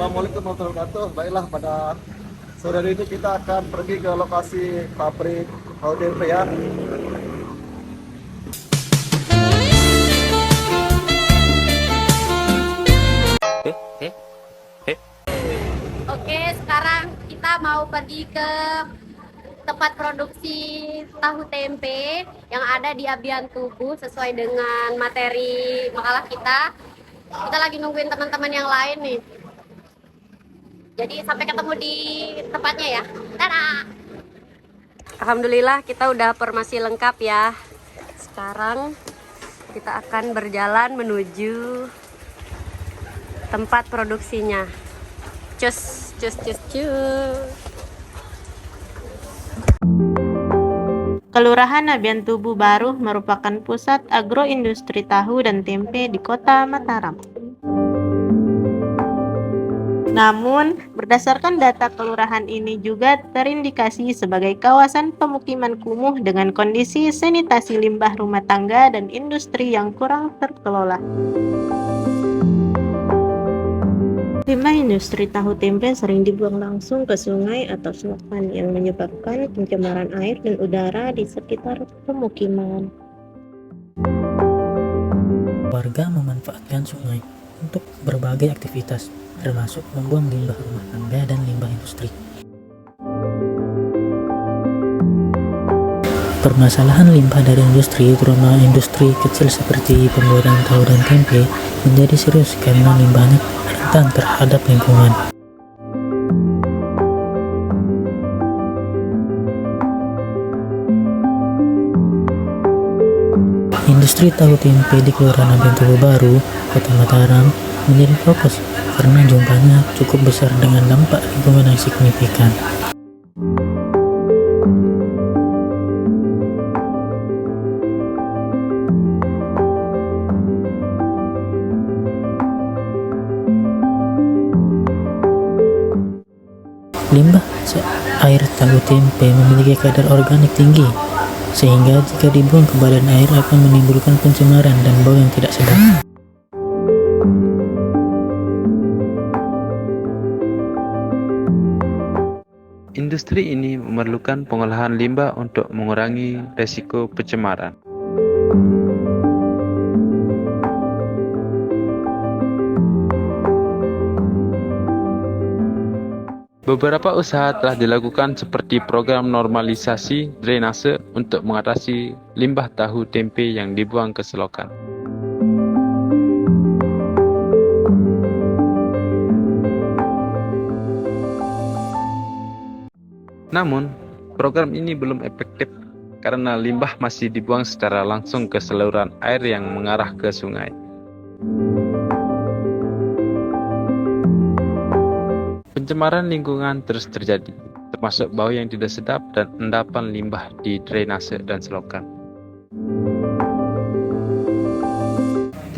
Assalamualaikum warahmatullahi wabarakatuh. Baiklah, pada sore hari ini kita akan pergi ke lokasi pabrik tahu tempe ya. Oke, sekarang kita mau pergi ke tempat produksi tahu tempe yang ada di Abian Tubuh sesuai dengan materi makalah kita. Kita lagi nungguin teman-teman yang lain nih. Jadi sampai ketemu di tempatnya ya. Dadah. Alhamdulillah kita udah formasi lengkap ya. Sekarang kita akan berjalan menuju tempat produksinya. Cus, cus, cus, cus. Kelurahan Abian Tubuh Baru merupakan pusat agroindustri tahu dan tempe di Kota Mataram. Namun, berdasarkan data kelurahan ini juga terindikasi sebagai kawasan pemukiman kumuh dengan kondisi sanitasi limbah rumah tangga dan industri yang kurang terkelola. Limbah industri tahu tempe sering dibuang langsung ke sungai atau selokan yang menyebabkan pencemaran air dan udara di sekitar pemukiman. Warga memanfaatkan sungai untuk berbagai aktivitas, termasuk membuang limbah rumah tangga dan limbah industri. Permasalahan limbah dari industri, terutama industri kecil seperti pembuatan tahu dan tempe, menjadi serius karena limbahnya rentan terhadap lingkungan. Industri tahu tempe di Kelurahan Abian Tubuh Baru, Kota Mataram, menjadi fokus karena jumlahnya cukup besar dengan dampak lingkungan yang signifikan. Limbah air tahu tempe memiliki kadar organik tinggi, sehingga jika dibuang ke badan air akan menimbulkan pencemaran dan bau yang tidak sedap. Industri ini memerlukan pengolahan limbah untuk mengurangi resiko pencemaran. Beberapa usaha telah dilakukan seperti program normalisasi drainase untuk mengatasi limbah tahu tempe yang dibuang ke selokan. Namun, program ini belum efektif karena limbah masih dibuang secara langsung ke saluran air yang mengarah ke sungai. Pencemaran lingkungan terus terjadi, termasuk bau yang tidak sedap dan endapan limbah di drainase dan selokan.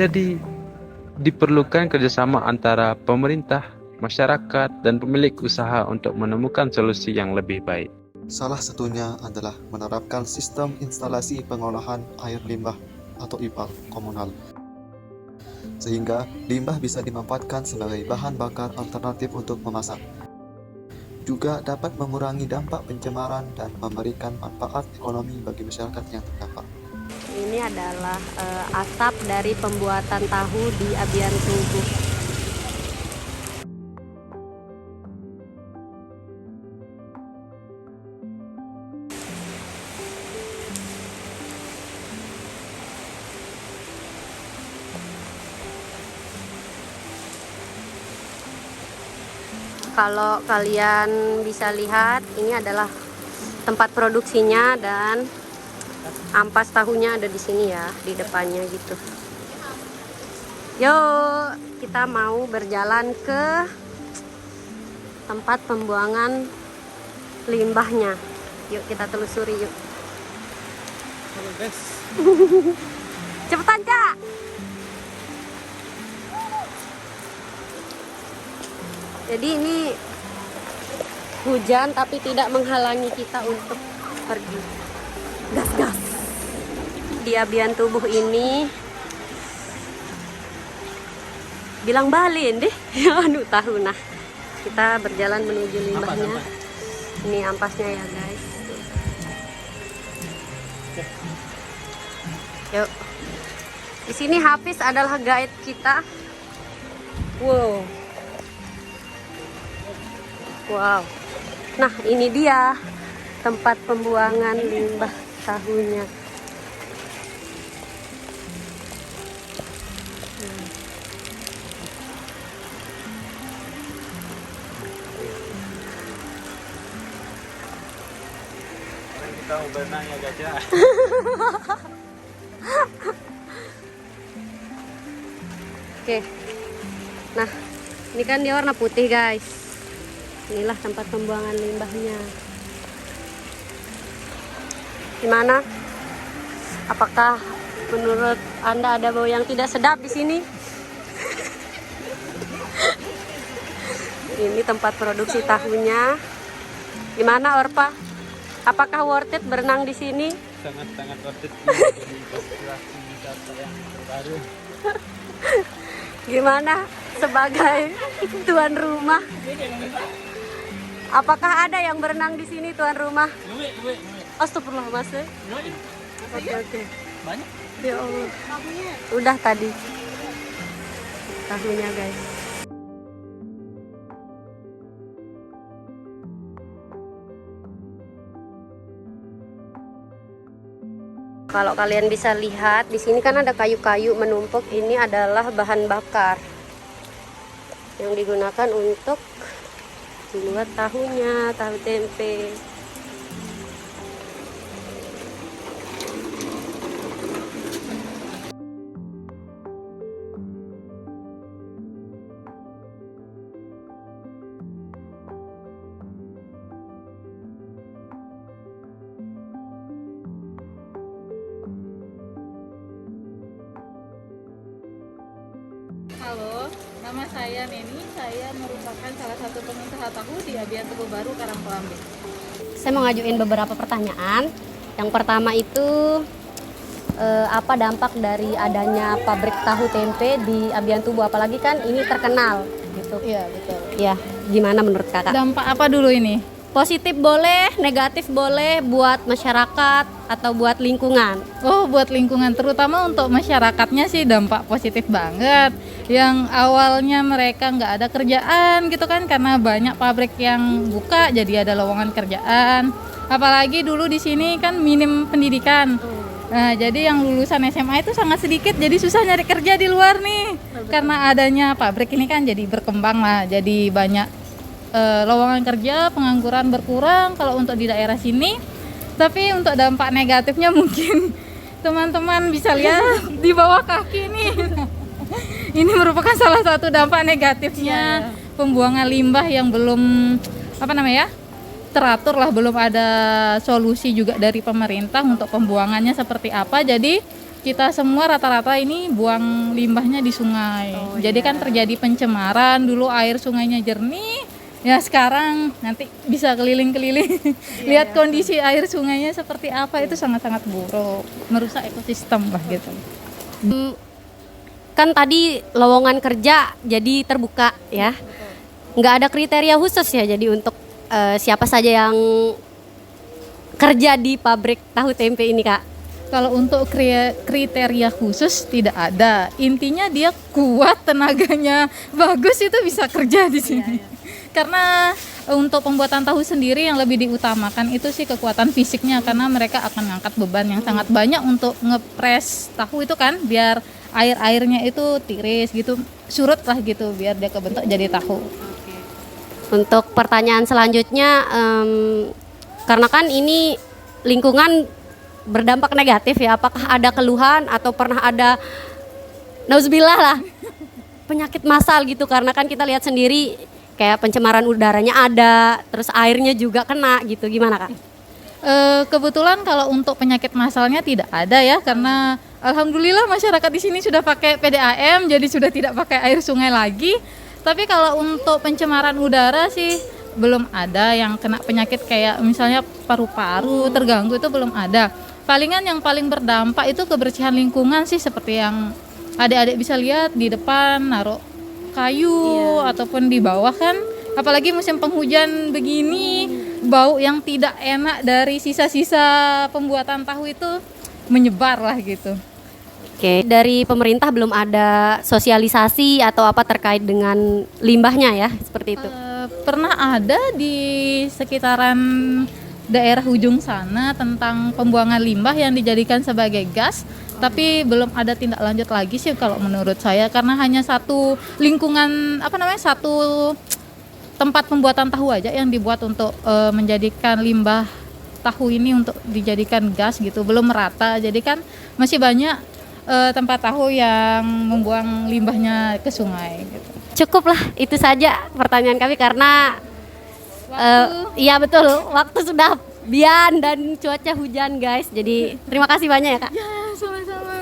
Jadi, diperlukan kerjasama antara pemerintah, masyarakat, dan pemilik usaha untuk menemukan solusi yang lebih baik. Salah satunya adalah menerapkan sistem instalasi pengolahan air limbah atau IPAL komunal, sehingga limbah bisa dimanfaatkan sebagai bahan bakar alternatif untuk memasak. Juga dapat mengurangi dampak pencemaran dan memberikan manfaat ekonomi bagi masyarakat yang terdampak. Ini adalah asap dari pembuatan tahu di Abian Tubuh. Kalau kalian bisa lihat, ini adalah tempat produksinya dan ampas tahunya ada di sini ya, di depannya gitu. Yuk, kita mau berjalan ke tempat pembuangan limbahnya. Yuk kita telusuri yuk. Cepetan, Cak. Jadi ini hujan tapi tidak menghalangi kita untuk pergi. Gas-gas. Di Abian Tubuh ini bilang balin deh. Anu tahu. Nah, kita berjalan menuju limbahnya. Ini ampasnya ya guys. Yuk. Di sini Hafiz adalah guide kita. Wow. Wow. Nah, ini dia tempat pembuangan limbah tahunya. Kita mau berenang ya gajah. Oke. Nah, ini kan dia warna putih, guys. Inilah tempat pembuangan limbahnya. Gimana? Apakah menurut Anda ada bau yang tidak sedap di sini? Ini tempat produksi tahunya. Gimana, Orpa? Apakah worth it berenang di sini? Sangat-sangat worth it. Destinasi wisata yang terbaru. Gimana sebagai tuan rumah? Apakah ada yang berenang di sini, tuan rumah? Astagfirullah, Mas. Oke. Banyak. Ya Allah. Udah tadi. Tahunya, guys. Kalau kalian bisa lihat, di sini kan ada kayu-kayu menumpuk. Ini adalah bahan bakar yang digunakan untuk membuat tahunya, tahu tempe. Halo, nama saya Neni. Saya merupakan salah satu pengusaha tahu di Abian Tugu Baru, Karangkolambe. Saya mau ngajuin beberapa pertanyaan. Yang pertama itu apa dampak dari adanya pabrik tahu tempe di Abian Tubuh, apalagi kan ini terkenal gitu. Iya, betul. Ya, gimana menurut kakak? Dampak apa dulu ini? Positif boleh, negatif boleh, buat masyarakat atau buat lingkungan. Oh, buat lingkungan, terutama untuk masyarakatnya sih dampak positif banget. Yang awalnya mereka nggak ada kerjaan gitu kan, karena banyak pabrik yang buka, jadi ada lowongan kerjaan. Apalagi dulu di sini kan minim pendidikan. Nah, jadi yang lulusan SMA itu sangat sedikit, jadi susah nyari kerja di luar nih. Karena adanya pabrik ini kan jadi berkembang lah, jadi banyak lowongan kerja, pengangguran berkurang kalau untuk di daerah sini. Tapi untuk dampak negatifnya mungkin teman-teman bisa lihat di bawah kaki nih. Ini merupakan salah satu dampak negatifnya pembuangan limbah yang belum teratur lah, belum ada solusi juga dari pemerintah untuk pembuangannya seperti apa. Jadi kita semua rata-rata ini buang limbahnya di sungai. Jadi kan terjadi pencemaran, dulu air sungainya jernih. Ya sekarang nanti bisa keliling-keliling lihat kondisi air sungainya seperti apa, itu sangat-sangat buruk, merusak ekosistem lah gitu. Kan tadi lowongan kerja jadi terbuka ya, nggak ada kriteria khusus ya, jadi untuk siapa saja yang kerja di pabrik tahu tempe ini, Kak? Kalau untuk kriteria khusus tidak ada, intinya dia kuat, tenaganya bagus, itu bisa kerja di sini. Karena untuk pembuatan tahu sendiri yang lebih diutamakan itu sih kekuatan fisiknya, karena mereka akan mengangkat beban yang sangat banyak untuk ngepres tahu itu kan, biar airnya itu tiris gitu, surut lah gitu, biar dia kebentuk jadi tahu. Untuk pertanyaan selanjutnya, karena kan ini lingkungan berdampak negatif ya, apakah ada keluhan atau pernah ada nauzubillah lah penyakit massal gitu, karena kan kita lihat sendiri kayak pencemaran udaranya ada, terus airnya juga kena gitu, gimana Kak? Kebetulan kalau untuk penyakit massalnya tidak ada ya, karena alhamdulillah masyarakat di sini sudah pakai PDAM, jadi sudah tidak pakai air sungai lagi. Tapi kalau untuk pencemaran udara sih belum ada yang kena penyakit kayak misalnya paru-paru terganggu, itu belum ada. Palingan yang paling berdampak itu kebersihan lingkungan sih, seperti yang adik-adik bisa lihat di depan naruh kayu ataupun di bawah kan, apalagi musim penghujan begini, bau yang tidak enak dari sisa-sisa pembuatan tahu itu menyebar lah gitu. Oke, dari pemerintah belum ada sosialisasi atau apa terkait dengan limbahnya ya, seperti itu. Pernah ada di sekitaran daerah ujung sana tentang pembuangan limbah yang dijadikan sebagai gas, tapi belum ada tindak lanjut lagi sih kalau menurut saya, karena hanya satu lingkungan satu tempat pembuatan tahu aja yang dibuat untuk menjadikan limbah tahu ini untuk dijadikan gas gitu, belum merata. Jadi kan masih banyak tempat tahu yang membuang limbahnya ke sungai gitu. Cukuplah itu saja pertanyaan kami karena iya betul, waktu sudah bian dan cuaca hujan guys. Jadi terima kasih banyak ya Kak. Ya, sama-sama.